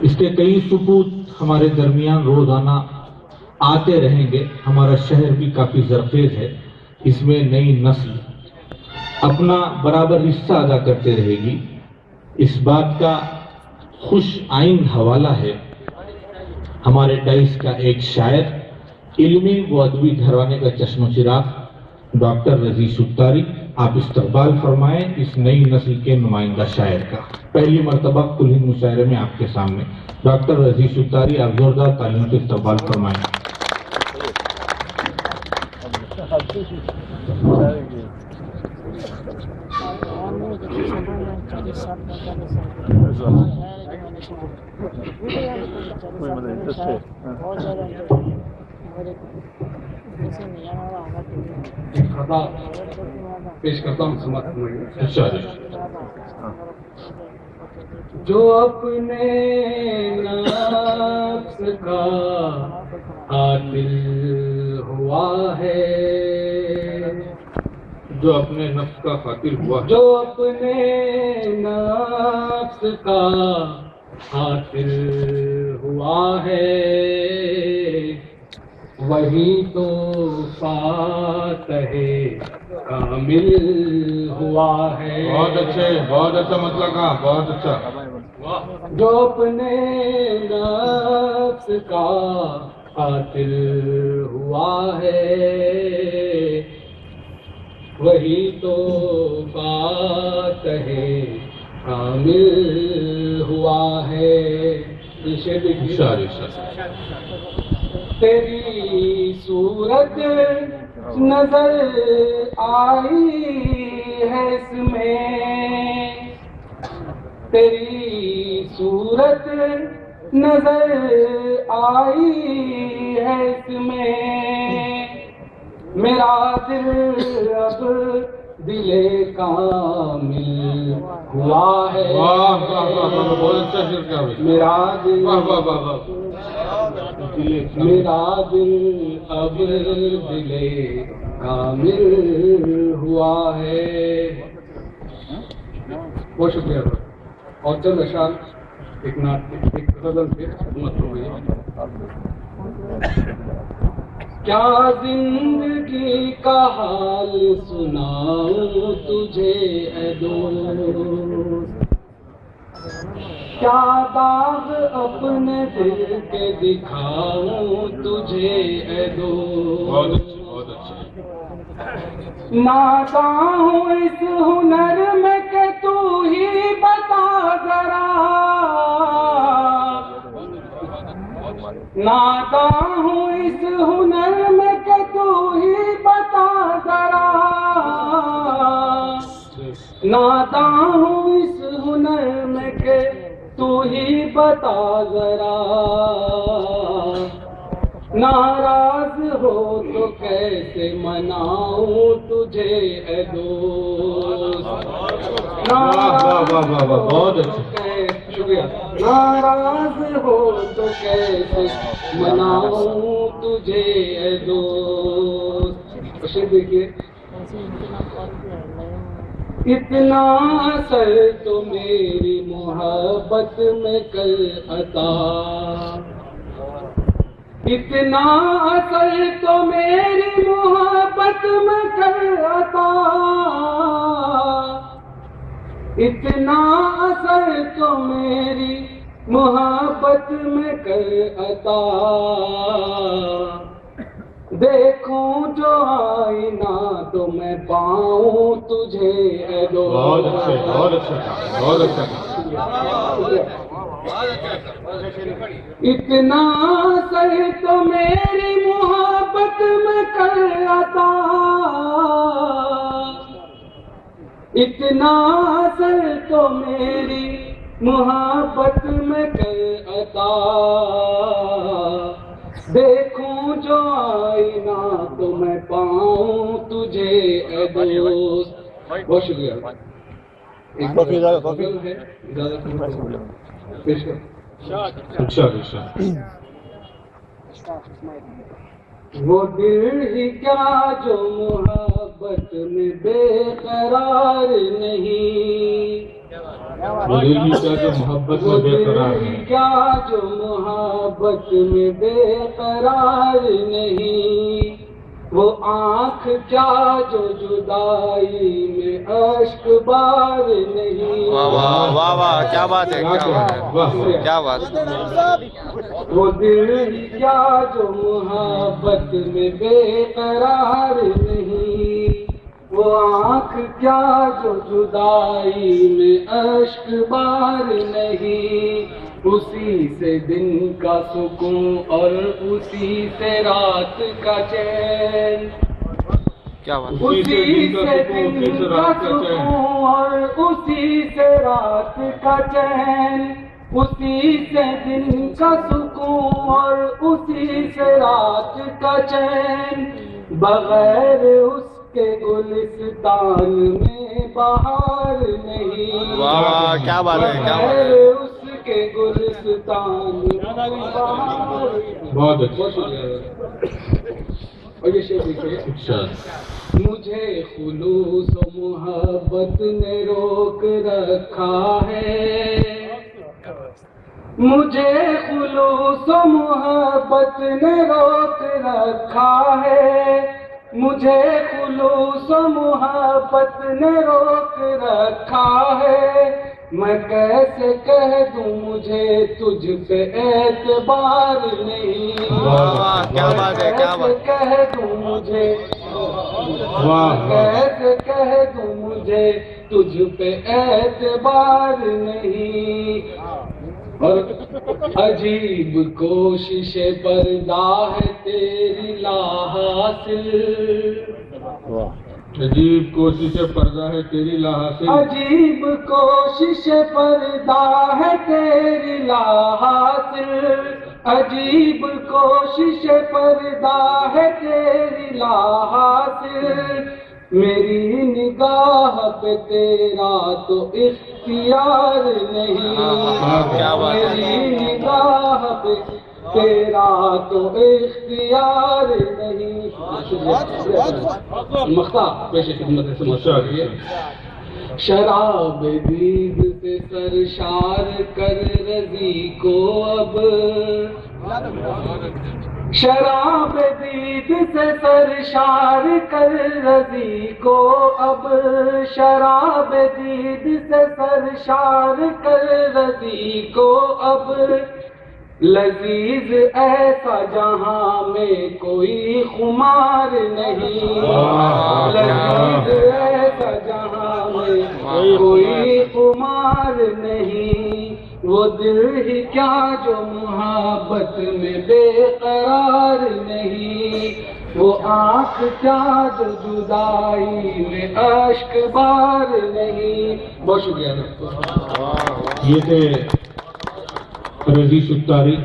اس کے کئی ثبوت ہمارے درمیان روزانہ آتے رہیں گے. ہمارا شہر بھی کافی زرخیز ہے، اس میں نئی نسل اپنا برابر حصہ ادا کرتے رہے گی. اس بات کا خوش آئند حوالہ ہے ہمارے ڈائس کا ایک شاعر، علمی و ادبی گھرانے کا چشم و چراغ ڈاکٹر رضی ستاری. آپ استقبال فرمائیں اس نئی نسل کے نمائندہ شاعر کا. پہلی مرتبہ کل ہند مشاعرے میں آپ کے سامنے ڈاکٹر رضی ستاری، آپ زوردار تالیوں سے استقبال فرمائیں. پیش کرتا ہوں سماعت جو اپنے نفس کا قاتل ہوا ہے، جو اپنے نفس کا قاتل ہوا، جو اپنے نفس کا قاتل ہوا ہے، وہی تو فاتح کامل ہوا ہے. بہت اچھا مطلب کہا، بہت اچھا. جو اپنے نفس کا قاتل ہوا ہے، وہی تو فاتح کامل ہوا ہے. تیری صورت نظر آئی ہے اس میں، تیری صورت نظر آئی ہے اس میں، میرا دل اب دل کامل ہوا ہے. بہت اچھا شعر کیا ہوئی. میرا دل اب دل کامل ہوا ہے. بہت شکریہ سر. اور چند اشعار ایک غزل سے خدمت ہو گئی. کیا زندگی کا حال سناؤں تجھے اے دوست، کیا داغ اپنے دل کے دکھاؤں تجھے اے دوست. ناداں ہوں اس ہنر میں کہ تو ہی بتا ذرا، ناداں ہوں اس ہنر میں کہ تو ہی بتا ذرا، ناداں ہوں اس ہنر میں کہ تو ہی بتا ذرا، ناراض ہو تو کیسے مناؤں تجھے اے دوست. شکریہ. ناراض ہو تو کیسے مناؤں تجھے اے دوست. شعر دیکھیے. اتنا اثر تو میری محبت میں کر عطا، اتنا اثر تو میری محبت میں کر عطا، اتنا اثر تو میری محبت میں کر عطا. دیکھوں جو آئینہ تو میں پاؤں تجھے اے دوست. بہت اچھا، بہت اچھا، بہت اچھا. اتنا اثر تو میری محبت میں کر عطا، اتنا اثر تو میری محبت میں کر عطا. دیکھوں جو آئینہ تو میں پاؤں تجھے اے دوست. بہت شکریہ. وہ دل ہی کیا جو محبت میں بے قرار نہیں، وہ دل ہی کیا جو محبت میں بے قرار ہے، کیا جو محبت میں بے قرار نہیں، وہ آنکھ کیا جو جدائی میں اشک بار نہیں۔ واہ واہ واہ واہ، کیا بات ہے، کیا بات ہے، کیا بات ہے۔ وہ دل کیا جو محبت میں بے قرار نہیں، وہ آنکھ کیا جو جدائی میں اشک بار نہیں، اسی سے دن کا سکون اور اسی سے رات کا چین، کیا بات ہے۔ اسی سے دن کا سکون اور اسی سے رات کا چین، اسی سے دن کا سکون اور اسی سے رات کا چین، بغیر اس کے گلستان میں بہار نہیں۔ واہ واہ، کیا بات ہے، کیا بات بغیر ہے۔ اس کے گلستان میں بہار نہیں۔ بہت اچھا۔ بہت شکریہ۔ اور یہ شعر دیکھیے، اچھا، مجھے خلوص و محبت نے روک رکھا ہے، مجھے خلوص و محبت نے روک رکھا ہے، مجھے خلوص و محبت نے روک رکھا ہے، میں کیسے کہہ دوں مجھے تجھ پہ اعتبار نہیں، واہ واہ، کیا بات ہے، کیا بات ہے۔ کہہ دوں مجھے، واہ کیسے کہہ دوں مجھے تجھ پہ اعتبار نہیں، اور عجیب کوشش پردہ ہے تیری لا حاصل، عجیب کوشش پردہ ہے تیری لا حاصل، عجیب کوشش پردہ ہے تیری لا حاصل، عجیب کوشش پردہ ہے تیری لا حاصل، میری نگاہ پہ تیرا تو اختیار نہیں، کیا بات ہے۔ میری نگاہ پہ تیرا تو اختیار نہیں۔ مختار پیش خدمت سے مشاہدے، شراب دید سے سرشار کر رضی کو اب، شراب دید سے سرشار کر رضی کو اب، شراب دید سے سرشار کر رضی کو اب، لذیذ ایسا جہاں میں کوئی خمار نہیں، لذیذ ایسا جہاں میں کوئی خمار نہیں، وہ دل ہی کیا جو محبت میں بے قرار نہیں، وہ آنکھ کیا جو جدائی میں اشک بار نہیں۔ بہت شکریہ۔ یہ تھے رضی ستاری۔